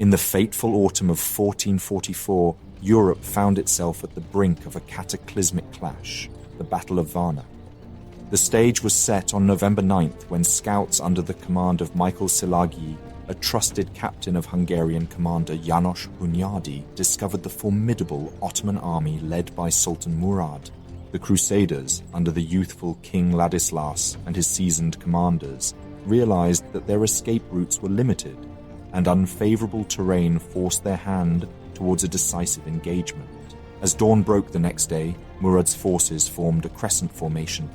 In the fateful autumn of 1444, Europe found itself at the brink of a cataclysmic clash, the Battle of Varna. The stage was set on November 9th when scouts under the command of Michael Szilágyi, a trusted captain of Hungarian commander János Hunyadi, discovered the formidable Ottoman army led by Sultan Murad. The Crusaders, under the youthful King Władysław and his seasoned commanders, realized that their escape routes were limited, and unfavorable terrain forced their hand towards a decisive engagement. As dawn broke the next day, Murad's forces formed a crescent formation,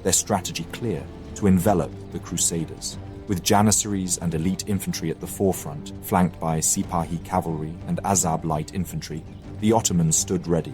their strategy clear: to envelop the Crusaders. With janissaries and elite infantry at the forefront, flanked by Sipahi cavalry and Azab light infantry, the Ottomans stood ready.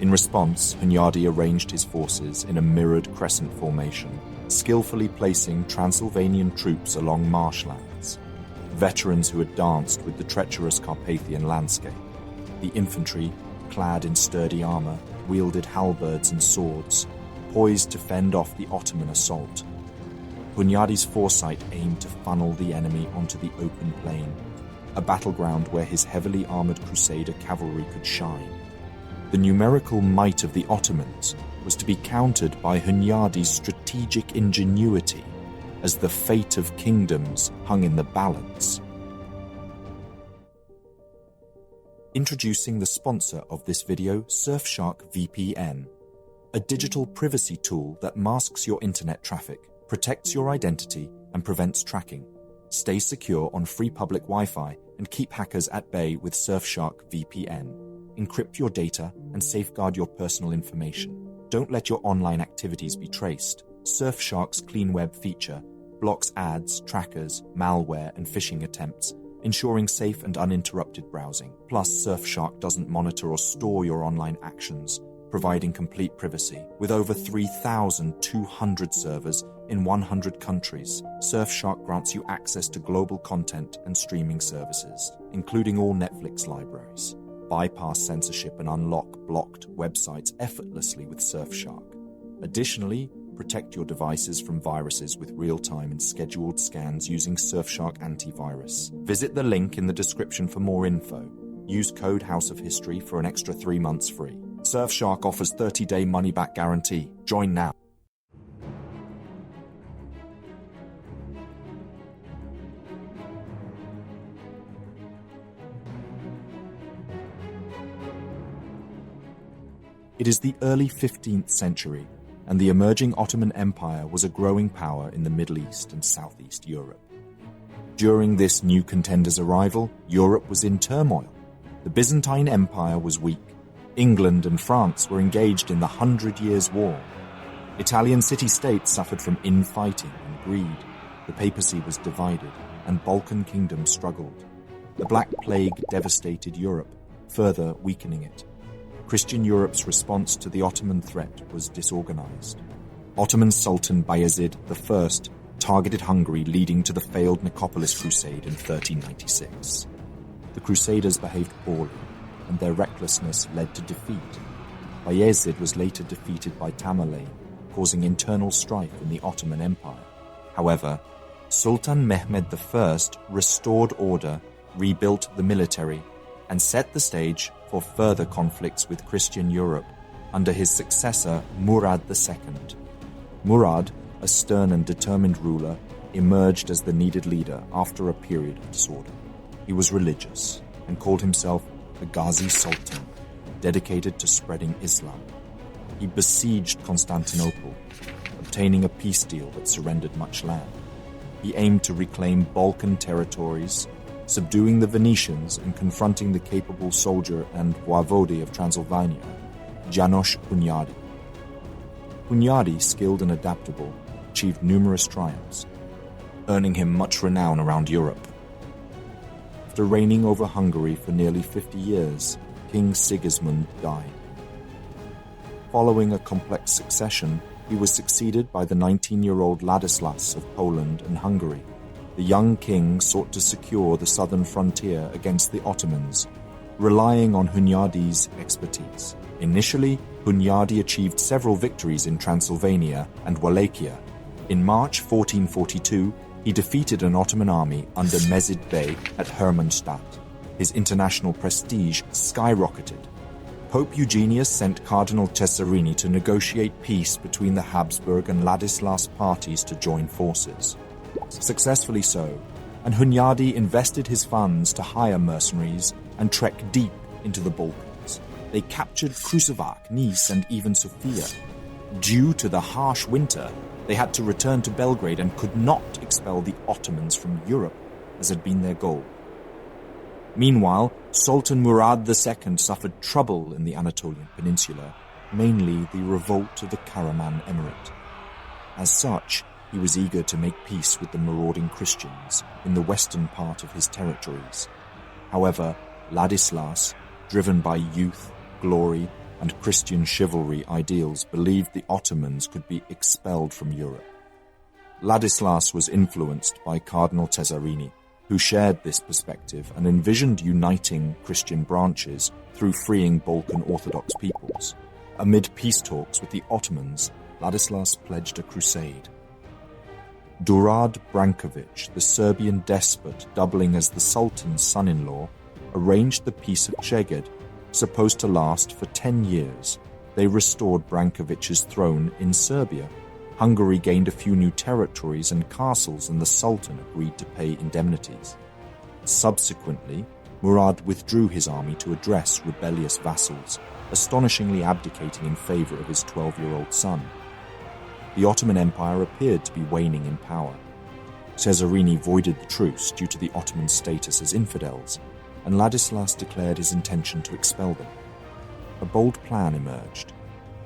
In response, Hunyadi arranged his forces in a mirrored crescent formation, skillfully placing Transylvanian troops along marshlands, veterans who had danced with the treacherous Carpathian landscape. The infantry, clad in sturdy armor, wielded halberds and swords, poised to fend off the Ottoman assault. Hunyadi's foresight aimed to funnel the enemy onto the open plain, a battleground where his heavily armored Crusader cavalry could shine. The numerical might of the Ottomans was to be countered by Hunyadi's strategic ingenuity, as the fate of kingdoms hung in the balance. Introducing the sponsor of this video, Surfshark VPN, a digital privacy tool that masks your internet traffic, protects your identity, and prevents tracking. Stay secure on free public Wi-Fi and keep hackers at bay with Surfshark VPN. Encrypt your data and safeguard your personal information. Don't let your online activities be traced. Surfshark's Clean Web feature blocks ads, trackers, malware, and phishing attempts, ensuring safe and uninterrupted browsing. Plus, Surfshark doesn't monitor or store your online actions, providing complete privacy. With over 3,200 servers in 100 countries, Surfshark grants you access to global content and streaming services, including all Netflix libraries. Bypass censorship and unlock blocked websites effortlessly with Surfshark. Additionally, protect your devices from viruses with real-time and scheduled scans using Surfshark Antivirus. Visit the link in the description for more info. Use code House of History for an extra 3 months free. Surfshark offers 30-day money-back guarantee. Join now. It is the early 15th century, and the emerging Ottoman Empire was a growing power in the Middle East and Southeast Europe. During this new contender's arrival, Europe was in turmoil. The Byzantine Empire was weak. England and France were engaged in the 100 Years' War. Italian city-states suffered from infighting and greed. The papacy was divided, and Balkan kingdoms struggled. The Black Plague devastated Europe, further weakening it. Christian Europe's response to the Ottoman threat was disorganized. Ottoman Sultan Bayezid I targeted Hungary, leading to the failed Nicopolis Crusade in 1396. The Crusaders behaved poorly, and their recklessness led to defeat. Bayezid was later defeated by Tamerlane, causing internal strife in the Ottoman Empire. However, Sultan Mehmed I restored order, rebuilt the military, and set the stage for further conflicts with Christian Europe under his successor Murad II. Murad, a stern and determined ruler, emerged as the needed leader after a period of disorder. He was religious and called himself a Ghazi Sultan, dedicated to spreading Islam. He besieged Constantinople, obtaining a peace deal that surrendered much land. He aimed to reclaim Balkan territories, subduing the Venetians and confronting the capable soldier and voivode of Transylvania, János Hunyadi. Hunyadi, skilled and adaptable, achieved numerous triumphs, earning him much renown around Europe. After reigning over Hungary for nearly 50 years, King Sigismund died. Following a complex succession, he was succeeded by the 19-year-old Władysław of Poland and Hungary. The young king sought to secure the southern frontier against the Ottomans, relying on Hunyadi's expertise. Initially, Hunyadi achieved several victories in Transylvania and Wallachia. In March 1442, he defeated an Ottoman army under Mezid Bey at Hermannstadt. his international prestige skyrocketed. Pope Eugenius sent Cardinal Cesarini to negotiate peace between the Habsburg and Ladislas parties to join forces. Successfully so, and Hunyadi invested his funds to hire mercenaries and trek deep into the Balkans. They captured Kruševac, Nice, and even Sofia. Due to the harsh winter, they had to return to Belgrade and could not expel the Ottomans from Europe, as had been their goal. Meanwhile, Sultan Murad II suffered trouble in the Anatolian Peninsula, mainly the revolt of the Karaman Emirate. As such, he was eager to make peace with the marauding Christians in the western part of his territories. However, Ladislas, driven by youth, glory, and Christian chivalry ideals, believed the Ottomans could be expelled from Europe. Ladislas was influenced by Cardinal Cesarini, who shared this perspective and envisioned uniting Christian branches through freeing Balkan Orthodox peoples. Amid peace talks with the Ottomans, Ladislas pledged a crusade. Đurađ Branković, the Serbian despot doubling as the Sultan's son-in-law, arranged the Peace of Szeged, supposed to last for 10 years. They restored Branković's throne in Serbia. Hungary gained a few new territories and castles, and the Sultan agreed to pay indemnities. Subsequently, Murad withdrew his army to address rebellious vassals, astonishingly abdicating in favor of his 12-year-old son. The Ottoman Empire appeared to be waning in power. Cesarini voided the truce due to the Ottoman status as infidels, and Ladislas declared his intention to expel them. A bold plan emerged.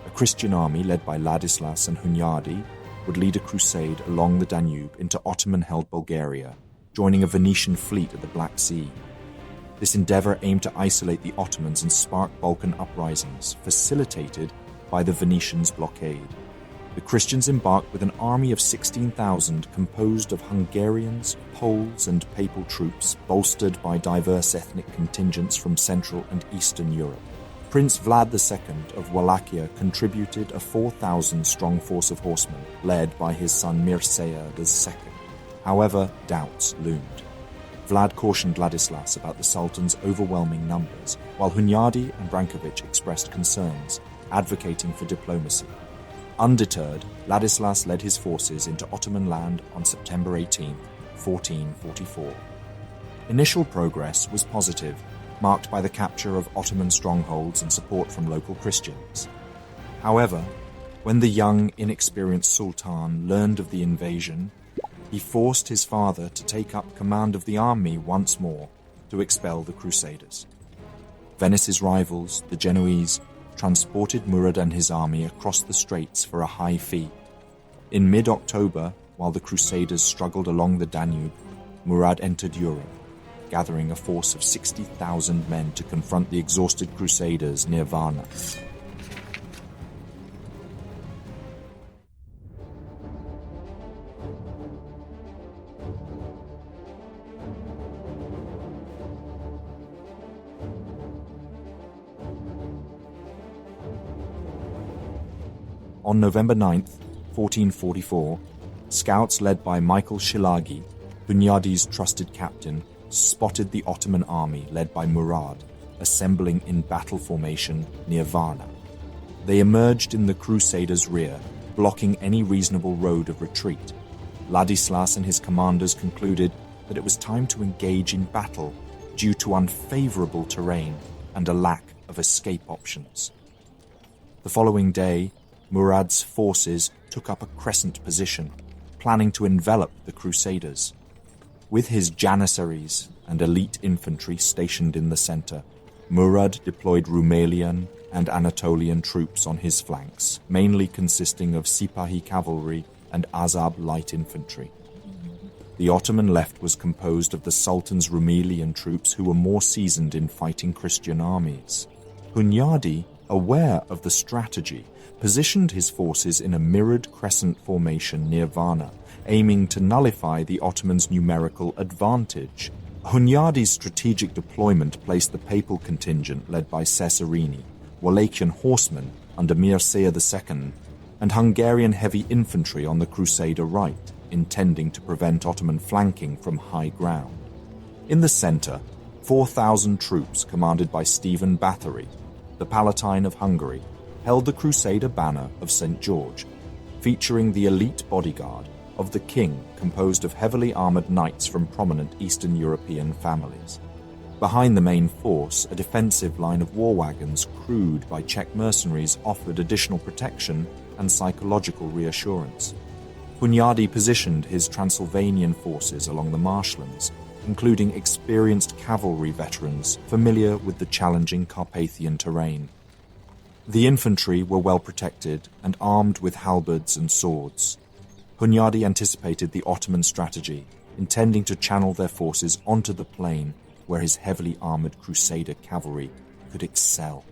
A Christian army led by Ladislas and Hunyadi would lead a crusade along the Danube into Ottoman-held Bulgaria, joining a Venetian fleet at the Black Sea. This endeavor aimed to isolate the Ottomans and spark Balkan uprisings, facilitated by the Venetians' blockade. The Christians embarked with an army of 16,000 composed of Hungarians, Poles, and Papal troops, bolstered by diverse ethnic contingents from Central and Eastern Europe. Prince Vlad II of Wallachia contributed a 4,000-strong force of horsemen, led by his son Mircea II. However, doubts loomed. Vlad cautioned Ladislas about the Sultan's overwhelming numbers, while Hunyadi and Branković expressed concerns, advocating for diplomacy. Undeterred, Ladislas led his forces into Ottoman land on September 18, 1444. Initial progress was positive, marked by the capture of Ottoman strongholds and support from local Christians. However, when the young, inexperienced Sultan learned of the invasion, he forced his father to take up command of the army once more to expel the Crusaders. Venice's rivals, the Genoese, transported Murad and his army across the straits for a high fee. In mid-October, while the Crusaders struggled along the Danube, Murad entered Europe, gathering a force of 60,000 men to confront the exhausted Crusaders near Varna. On November 9, 1444, scouts led by Michael Szilágyi, Hunyadi's trusted captain, spotted the Ottoman army led by Murad, assembling in battle formation near Varna. They emerged in the Crusaders' rear, blocking any reasonable road of retreat. Ladislas and his commanders concluded that it was time to engage in battle due to unfavorable terrain and a lack of escape options. The following day, Murad's forces took up a crescent position, planning to envelop the Crusaders. With his janissaries and elite infantry stationed in the center, Murad deployed Rumelian and Anatolian troops on his flanks, mainly consisting of Sipahi cavalry and Azab light infantry. The Ottoman left was composed of the Sultan's Rumelian troops, who were more seasoned in fighting Christian armies. Hunyadi, aware of the strategy, positioned his forces in a mirrored crescent formation near Varna, aiming to nullify the Ottomans' numerical advantage. Hunyadi's strategic deployment placed the papal contingent led by Cesarini, Wallachian horsemen under Mircea II, and Hungarian heavy infantry on the Crusader right, intending to prevent Ottoman flanking from high ground. In the center, 4,000 troops commanded by Stephen Bathory, the Palatine of Hungary, held the Crusader banner of St. George, featuring the elite bodyguard of the king composed of heavily armoured knights from prominent Eastern European families. Behind the main force, a defensive line of war wagons crewed by Czech mercenaries offered additional protection and psychological reassurance. Hunyadi positioned his Transylvanian forces along the marshlands, including experienced cavalry veterans familiar with the challenging Carpathian terrain. The infantry were well protected and armed with halberds and swords. Hunyadi anticipated the Ottoman strategy, intending to channel their forces onto the plain where his heavily armoured Crusader cavalry could excel.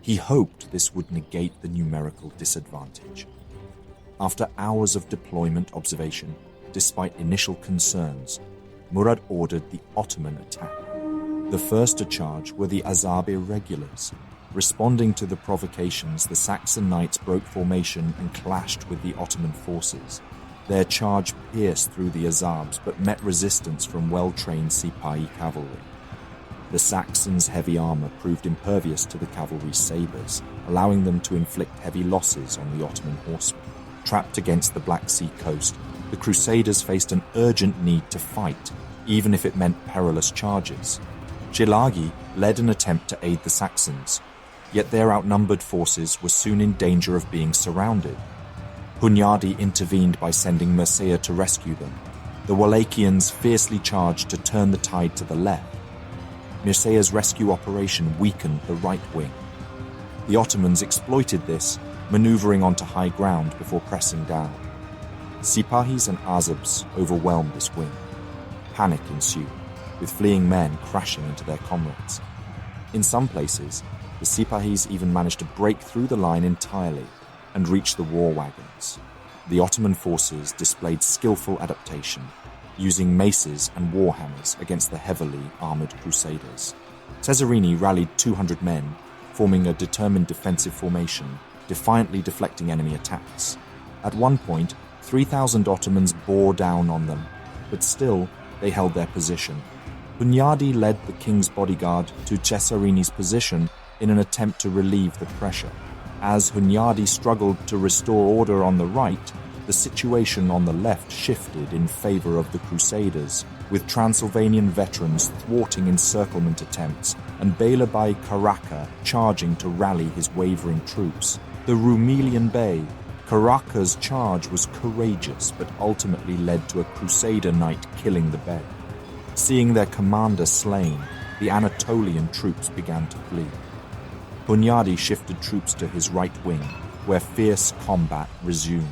He hoped this would negate the numerical disadvantage. After hours of deployment observation, despite initial concerns, Murad ordered the Ottoman attack. The first to charge were the Azab irregulars. Responding to the provocations, the Saxon knights broke formation and clashed with the Ottoman forces. Their charge pierced through the Azabs but met resistance from well-trained Sipahi cavalry. The Saxons' heavy armour proved impervious to the cavalry's sabres, allowing them to inflict heavy losses on the Ottoman horsemen. Trapped against the Black Sea coast, the Crusaders faced an urgent need to fight, even if it meant perilous charges. Szilágyi led an attempt to aid the Saxons, yet their outnumbered forces were soon in danger of being surrounded. Hunyadi intervened by sending Mircea to rescue them. The Wallachians fiercely charged to turn the tide to the left. Mircea's rescue operation weakened the right wing. The Ottomans exploited this, maneuvering onto high ground before pressing down. Sipahis and Azabs overwhelmed this wing. Panic ensued, with fleeing men crashing into their comrades. In some places, the Sipahis even managed to break through the line entirely and reach the war wagons. The Ottoman forces displayed skillful adaptation, using maces and warhammers against the heavily armoured Crusaders. Cesarini rallied 200 men, forming a determined defensive formation, defiantly deflecting enemy attacks. At one point, 3,000 Ottomans bore down on them, but still they held their position. Hunyadi led the king's bodyguard to Cesarini's position in an attempt to relieve the pressure. As Hunyadi struggled to restore order on the right, the situation on the left shifted in favour of the Crusaders, with Transylvanian veterans thwarting encirclement attempts and Beylerbey Karaka charging to rally his wavering troops. The Rumelian Bey, Karaka's charge was courageous but ultimately led to a Crusader knight killing the Bey. Seeing their commander slain, the Anatolian troops began to flee. Hunyadi shifted troops to his right wing, where fierce combat resumed.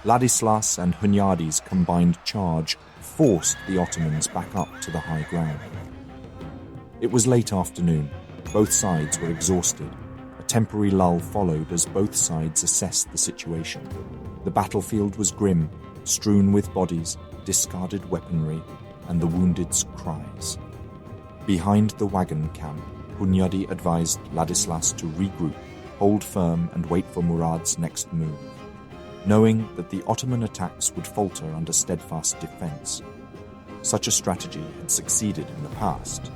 Władysław and Hunyadi's combined charge forced the Ottomans back up to the high ground. It was late afternoon. Both sides were exhausted. A temporary lull followed as both sides assessed the situation. The battlefield was grim, strewn with bodies, discarded weaponry, and the wounded's cries. Behind the wagon camp, Hunyadi advised Władysław to regroup, hold firm, and wait for Murad's next move. Knowing that the Ottoman attacks would falter under steadfast defense. Such a strategy had succeeded in the past.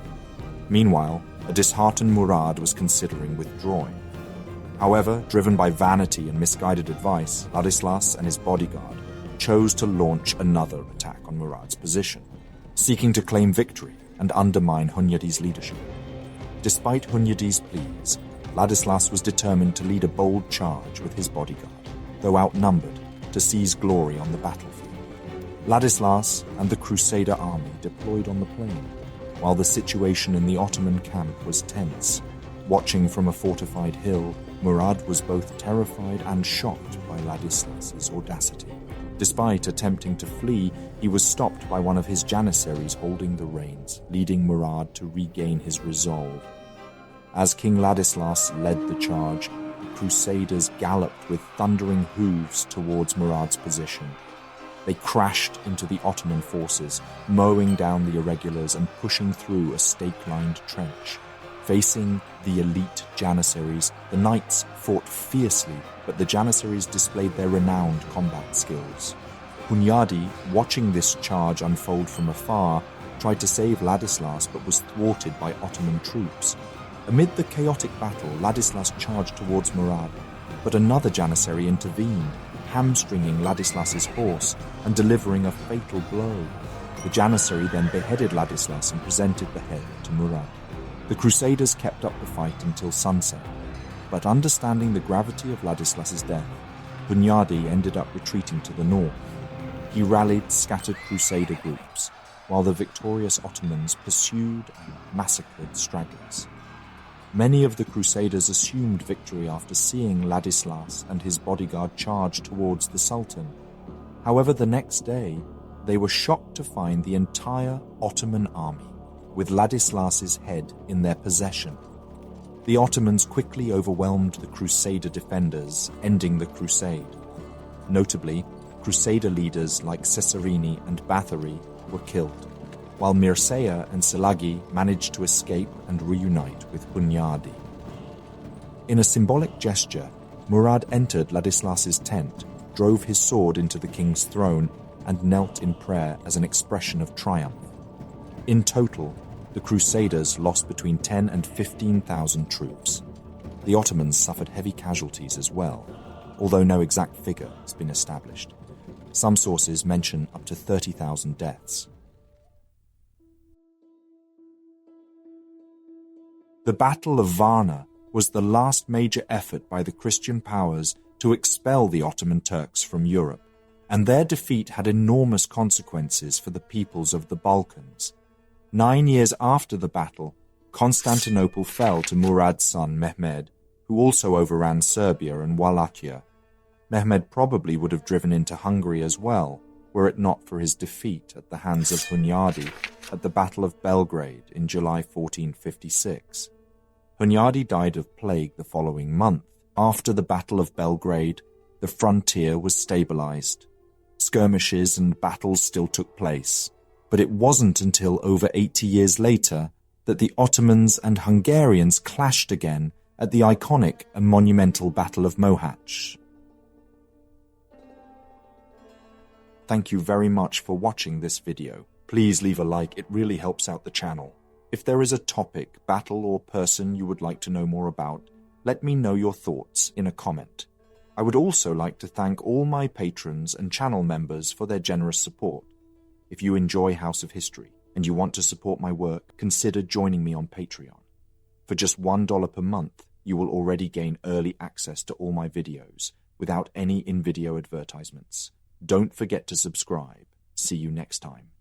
Meanwhile, a disheartened Murad was considering withdrawing. However, driven by vanity and misguided advice, Władysław and his bodyguard chose to launch another attack on Murad's position, seeking to claim victory and undermine Hunyadi's leadership. Despite Hunyadi's pleas, Władysław was determined to lead a bold charge with his bodyguard, though outnumbered, to seize glory on the battlefield. Władysław and the Crusader army deployed on the plain, while the situation in the Ottoman camp was tense. Watching from a fortified hill, Murad was both terrified and shocked by Władysław's audacity. Despite attempting to flee, he was stopped by one of his janissaries holding the reins, leading Murad to regain his resolve. As King Władysław led the charge, the Crusaders galloped with thundering hooves towards Murad's position. They crashed into the Ottoman forces, mowing down the irregulars and pushing through a stake-lined trench. Facing the elite janissaries, the knights fought fiercely, but the janissaries displayed their renowned combat skills. Hunyadi, watching this charge unfold from afar, tried to save Ladislas but was thwarted by Ottoman troops. Amid the chaotic battle, Ladislas charged towards Murad, but another janissary intervened, hamstringing Ladislas's horse and delivering a fatal blow. The janissary then beheaded Ladislas and presented the head to Murad. The Crusaders kept up the fight until sunset, but understanding the gravity of Ladislas's death, Hunyadi ended up retreating to the north. He rallied scattered Crusader groups, while the victorious Ottomans pursued and massacred stragglers. Many of the Crusaders assumed victory after seeing Ladislas and his bodyguard charge towards the Sultan. However, the next day, they were shocked to find the entire Ottoman army with Ladislas's head in their possession. The Ottomans quickly overwhelmed the Crusader defenders, ending the crusade. Notably, Crusader leaders like Cesarini and Bathory were killed, while Mircea and Szilágyi managed to escape and reunite with Hunyadi. In a symbolic gesture, Murad entered Ladislas's tent, drove his sword into the king's throne, and knelt in prayer as an expression of triumph. In total, the Crusaders lost between 10 and 15,000 troops. The Ottomans suffered heavy casualties as well, although no exact figure has been established. Some sources mention up to 30,000 deaths. The Battle of Varna was the last major effort by the Christian powers to expel the Ottoman Turks from Europe, and their defeat had enormous consequences for the peoples of the Balkans. 9 years after the battle, Constantinople fell to Murad's son Mehmed, who also overran Serbia and Wallachia. Mehmed probably would have driven into Hungary as well, were it not for his defeat at the hands of Hunyadi at the Battle of Belgrade in July 1456. Hunyadi died of plague the following month. After the Battle of Belgrade, the frontier was stabilized. Skirmishes and battles still took place, but it wasn't until over 80 years later that the Ottomans and Hungarians clashed again at the iconic and monumental Battle of Mohacs. Thank you very much for watching this video. Please leave a like, it really helps out the channel. If there is a topic, battle, or person you would like to know more about, let me know your thoughts in a comment. I would also like to thank all my patrons and channel members for their generous support. If you enjoy House of History and you want to support my work, consider joining me on Patreon. For just $1 per month, you will already gain early access to all my videos without any in-video advertisements. Don't forget to subscribe. See you next time.